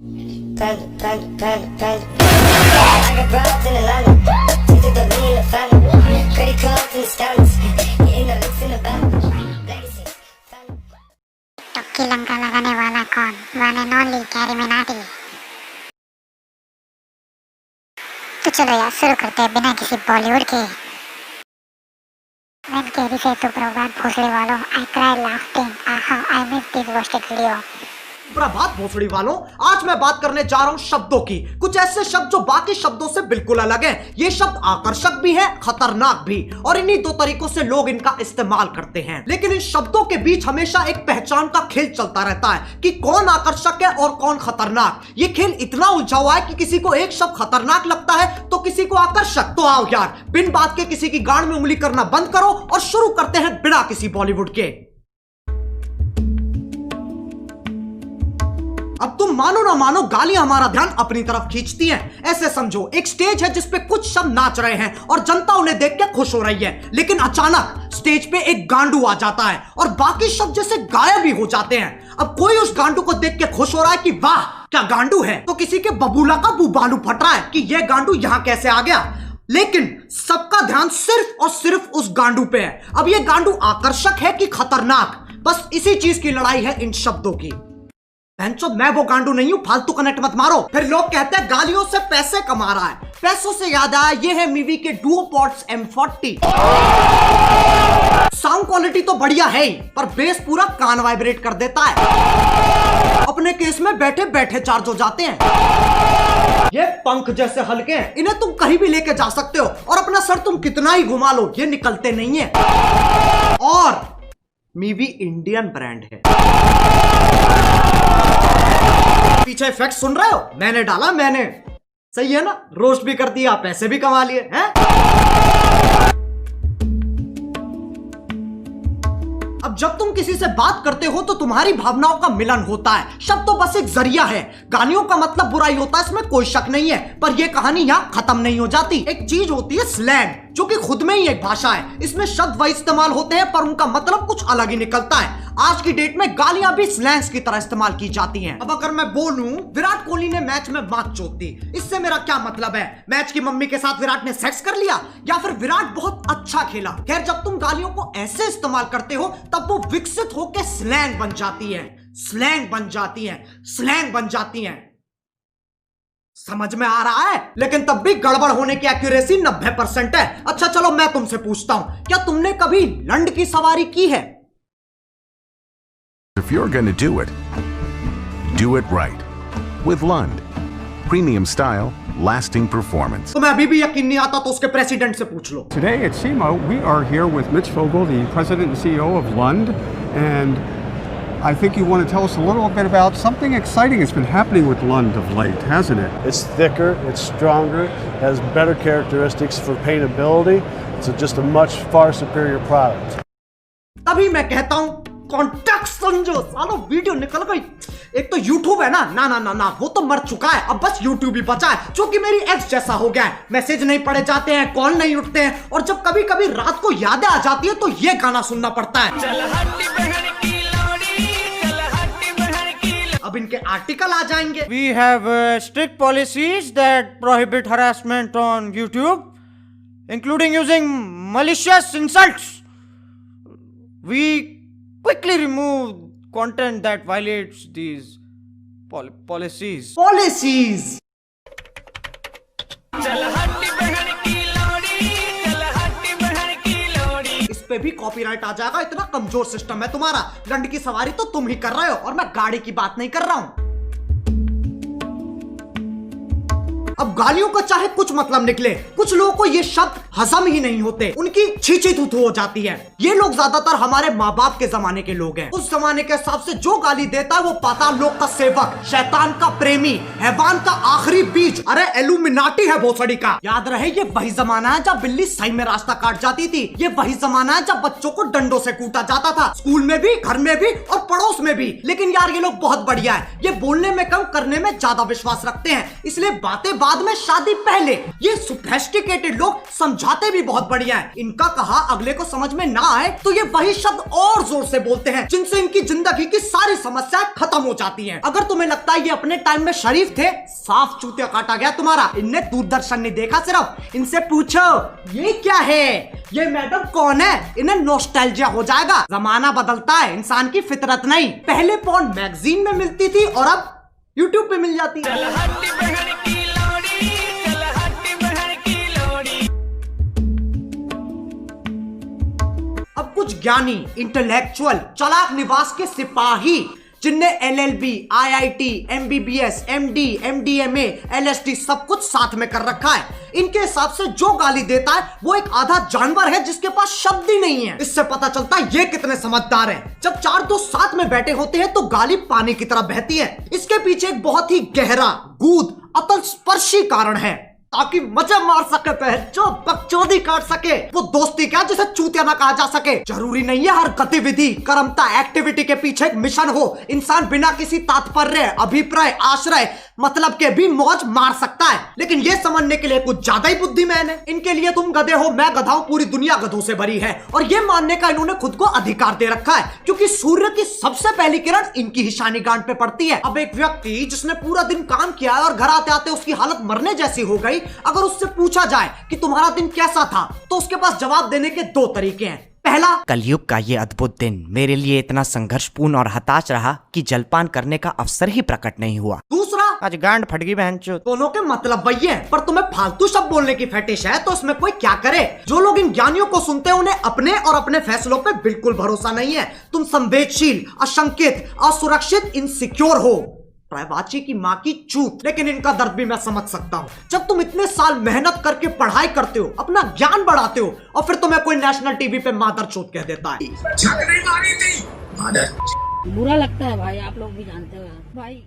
टक्की लंका लगाने वाला कौन? One and only carry Minati. तो चलो यार शुरू करते हैं बिना किसी बॉलीवुड के। मैं कैरी से तो प्रभात भोसले वालों, आई cry laughing, aha I miss this roasted video. Prabhat भोसड़ी वालों, आज मैं बात करने जा रहा हूं शब्दों की। कुछ ऐसे शब्द जो बाकी शब्दों से बिल्कुल अलग हैं। ये शब्द आकर्षक भी है, खतरनाक भी, और इन्हीं दो तरीकों से लोग इनका इस्तेमाल करते हैं। लेकिन इन शब्दों के बीच हमेशा एक पहचान का खेल चलता रहता है कि कौन आकर्षक है और कौन खतरनाक। ये खेल इतना उलझा हुआ है कि किसी को एक शब्द खतरनाक लगता है तो किसी को आकर्षक। तो आओ यार, बिन बात के किसी की गांड में उंगली करना बंद करो और शुरू करते हैं बिना किसी बॉलीवुड के। अब तुम मानो ना मानो, गालियां हमारा ध्यान अपनी तरफ खींचती हैं। ऐसे समझो एक स्टेज है जिसपे कुछ शब्द नाच रहे हैं और जनता उन्हें देख के खुश हो रही है, लेकिन अचानक स्टेज पे एक गांडू आ जाता है और बाकी शब्द जैसे गायब ही हो जाते हैं। अब कोई उस गांडू को देख के खुश हो रहा है कि वाह क्या गांडू है, तो किसी के बबूला का बुबालू फट रहा है कि यह गांडू यहां कैसे आ गया। लेकिन सबका ध्यान सिर्फ और सिर्फ उस गांडू पे है। अब यह गांडू आकर्षक है कि खतरनाक, बस इसी चीज की लड़ाई है इन शब्दों की। मैं वो गांडू नहीं हूं, फालतू कनेक्ट मत मारो। फिर लोग कहते हैं गालियों से पैसे कमा रहा है। पैसों से याद आया, ये है मीवी के डुओपॉड्स M40। साउंड क्वालिटी तो बढ़िया है ही, पर बेस पूरा कान वाइब्रेट कर देता है। अपने केस में बैठे बैठे चार्ज हो जाते हैं। ये पंख जैसे हल्के हैं, इन्हें तुम कहीं भी लेके जा सकते हो और अपना सर तुम कितना ही घुमा लो ये निकलते नहीं है। और मीवी इंडियन ब्रांड है। पीछे इफेक्ट सुन रहे हो? मैंने डाला, मैंने। सही है ना? रोस्ट भी कर दिया, पैसे भी कमा लिए हैं। अब जब तुम किसी से बात करते हो तो तुम्हारी भावनाओं का मिलन होता है। शब्द तो बस एक जरिया है। गालियों का मतलब बुराई होता है, इसमें कोई शक नहीं है, पर यह कहानी यहां खत्म नहीं हो जाती। एक चीज होती है स्लैंग, जो कि खुद में ही एक भाषा है। इसमें शब्द वही इस्तेमाल होते हैं पर उनका मतलब कुछ अलग ही निकलता है। आज की डेट में गालियां भी स्लैंग्स की तरह इस्तेमाल की जाती हैं। अब अगर मैं बोलूं विराट कोहली ने मैच में मात चोद दी, इससे मेरा क्या मतलब है? मैच की मम्मी के साथ विराट ने सेक्स कर लिया, या फिर विराट बहुत अच्छा खेला? खैर, जब तुम गालियों को ऐसे इस्तेमाल करते हो तब वो विकसित होकर स्लैंग बन जाती है, स्लैंग बन जाती है, स्लैंग बन जाती है। समझ में आ रहा है? लेकिन तब भी गड़बड़ होने की एक्यूरेसी 90% है। अच्छा चलो मैं तुमसे पूछता हूं, क्या तुमने कभी लंड की सवारी की है? If you're gonna do it right. With Lund. Premium style, lasting performance. तुम्हें अभी भी यकीन नहीं आता तो उसके प्रेसिडेंट से पूछ लो। Today at SEMA, we are here with Mitch Vogel, the president and CEO of Lund, and I think you want to tell us a little bit about something exciting that's been happening with Lund of late, hasn't it? It's thicker, it's stronger, has better characteristics for paintability. It's just a much far superior product. तभी मैं कहता हूं context समझो। सालो video निकल गई। एक तो YouTube है ना, ना ना ना ना, वो तो मर चुका है। अब बस YouTube ही बचा है, जो कि मेरी एक्स जैसा हो गया है। मैसेज नहीं पढ़े जाते हैं, कॉल नहीं उठते हैं, और जब कभी कभी रात को यादें आ जाती है तो ये गाना सुनना पड़ता है। अब इनके आर्टिकल आ जाएंगे। We have strict policies that prohibit harassment on YouTube, including using malicious insults. We quickly remove content that violates these policies. Policies. इस पे भी कॉपीराइट आ जाएगा, इतना कमजोर सिस्टम है तुम्हारा। लंड की सवारी तो तुम ही कर रहे हो और मैं गाड़ी की बात नहीं कर रहा हूं। अब गालियों का चाहे कुछ मतलब निकले, कुछ लोगों को ये शब्द हजम ही नहीं होते, उनकी छींची थूथू हो जाती है। ये लोग ज्यादातर हमारे माँ बाप के जमाने के लोग हैं। उस जमाने के हिसाब से जो गाली देता है वो पाताल लोक का सेवक, शैतान का प्रेमी, हैवान का आखिरी बीज, अरे एलुमिनाटी है भोसड़ी का। याद रहे ये वही जमाना है जब बिल्ली सही में रास्ता काट जाती थी। ये वही जमाना है जब बच्चों को डंडों से कूटा जाता था, स्कूल में भी, घर में भी और पड़ोस में भी। लेकिन यार ये लोग बहुत बढ़िया है, ये बोलने में कम करने में ज्यादा विश्वास रखते हैं, इसलिए बातें बात बाद में, शादी पहले। ये सोफिस्टिकेटेड लोग समझाते भी बहुत बढ़िया है। इनका कहा अगले को समझ में ना आए तो ये वही शब्द और जोर से बोलते हैं जिनसे इनकी जिंदगी की सारी समस्याएं खत्म हो जाती हैं। अगर तुम्हें लगता है ये अपने टाइम में शरीफ थे, साफ चूतिया काटा गया तुम्हारा। इनने दूरदर्शन नहीं देखा सिर्फ। इनसे पूछो ये क्या है, ये मैडम कौन है, इन्हें नॉस्टैल्जिया हो जाएगा। जमाना बदलता है, इंसान की फितरत नहीं। पहले पॉर्न मैगजीन में मिलती थी और अब यूट्यूब पे मिल जाती है। अब कुछ ज्ञानी, इंटेलेक्चुअल, चालाक निवास के सिपाही जिनने LLB, IIT, MBBS, MD, MDMA, LSD सब कुछ साथ में कर रखा है, इनके हिसाब से जो गाली देता है वो एक आधा जानवर है जिसके पास शब्द ही नहीं है। इससे पता चलता है ये कितने समझदार हैं। जब चार दोस्त साथ में बैठे होते हैं तो गाली पानी की तरह बहती है। इसके पीछे एक बहुत ही गहरा, गूढ़, अतल स्पर्शी कारण है, ताकि मजे मार सके, जो बकचोदी काट सके। वो दोस्ती क्या जिसे चूतिया ना कहा जा सके। जरूरी नहीं है हर गतिविधि, कर्मता, एक्टिविटी के पीछे एक मिशन हो। इंसान बिना किसी तात्पर्य, अभिप्राय, आश्रय, मतलब के भी मौज मार सकता है। लेकिन ये समझने के लिए कुछ ज्यादा ही बुद्धिमान है। इनके लिए तुम गधे हो, मैं गधा हूं, पूरी दुनिया गधों से भरी है। और ये मानने का इन्होंने खुद को अधिकार दे रखा है क्योंकि सूर्य की सबसे पहली किरण इनकी ही शानी गांठ पे पड़ती है। अब एक व्यक्ति जिसने पूरा दिन काम किया है और घर आते आते उसकी हालत मरने जैसी हो गई, अगर उससे पूछा जाए कि तुम्हारा दिन कैसा था तो उसके पास जवाब देने के दो तरीके हैं। पहला, कलयुग का ये अद्भुत दिन मेरे लिए इतना संघर्षपूर्ण और हताश रहा कि जलपान करने का अवसर ही प्रकट नहीं हुआ। दूसरा, आज गांड फट गई बहनचोद। दोनों के मतलब वही है, पर तुम्हें फालतू शब्द बोलने की फेटिश है तो उसमें कोई क्या करे। जो लोग इन ज्ञानियों को सुनते हैं उन्हें अपने और अपने फैसलों पे बिल्कुल भरोसा नहीं है। तुम संवेदनशील, अशंकित, असुरक्षित, इनसिक्योर हो। प्रायवाची की माँ की चूत। लेकिन इनका दर्द भी मैं समझ सकता हूँ। जब तुम इतने साल मेहनत करके पढ़ाई करते हो, अपना ज्ञान बढ़ाते हो और फिर तुम्हें कोई नेशनल टीवी पे मादर चोत कह देता है। बुरा लगता है भाई, आप लोग भी जानते हो भाई।